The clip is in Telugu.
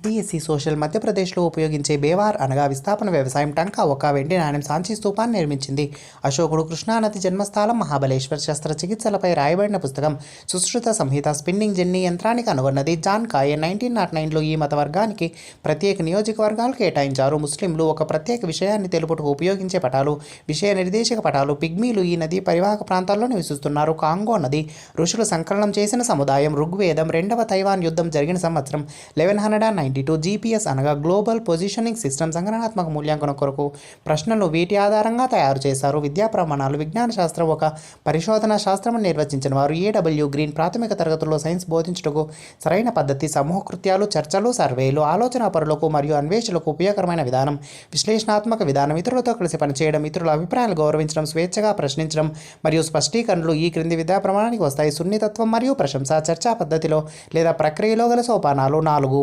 డిఎస్సి సోషల్ మధ్యప్రదేశ్లో ఉపయోగించే బేవార్ అనగా విస్థాపన వ్యవసాయం టంకా ఒక వెండి నాణెం సాంచి స్తూపాన్ని నిర్మించింది. అశోకుడు కృష్ణానది జన్మస్థలం మహాబలేశ్వర్ శస్త్రచికిత్సలపై రాయబడిన పుస్తకం సుశ్రుత సంహిత స్పిన్నింగ్ జెన్నీ యంత్రానికి కనుగొన్నది జాన్ కాయే. 1909లో ఈ మత వర్గానికి ప్రత్యేక నియోజకవర్గాలు కేటాయించారు. ముస్లింలు ఒక ప్రత్యేక విషయాన్ని తెలుపుటకు ఉపయోగించే పటాలు విషయ నిర్దేశక పటాలు. పిగ్మీలు ఈ నది పరివాహక ప్రాంతాల్లో నివసిస్తున్నారు. కాంగో నది ఋషులు సంకలనం చేసిన సముదాయం. ఋగ్వేదం రెండవ తైవాన్ యుద్ధం జరిగిన సంవత్సరం 1192. జీపీఎస్ అనగా గ్లోబల్ పొజిషనింగ్ సిస్టమ్ సంగ్రహణాత్మక మూల్యాంకనం కొరకు ప్రశ్నలు వీటి ఆధారంగా తయారు చేశారు. విద్యా ప్రమాణాలు విజ్ఞాన శాస్త్రం ఒక పరిశోధనా శాస్త్రం నిర్వచించిన వారు ఏడబ్ల్యూ గ్రీన్. ప్రాథమిక తరగతుల్లో సైన్స్ బోధించుటకు సరైన పద్ధతి సమూహ కృత్యాలు చర్చలు సర్వేలు. ఆలోచనా పరులకు మరియు అన్వేషకులకు ఉపయోగకరమైన విధానం విశ్లేషణాత్మక విధానం. ఇతరులతో కలిసి పనిచేయడం, ఇతరుల అభిప్రాయాలు గౌరవించడం, స్వేచ్ఛగా ప్రశ్నించడం మరియు స్పష్టీకరణలు ఈ క్రింది విద్యా ప్రమాణానికి వస్తాయి. సున్నితత్వం మరియు ప్రశంస చర్చా పద్ధతిలో లేదా ప్రక్రియలో గల సోపానాలు. 4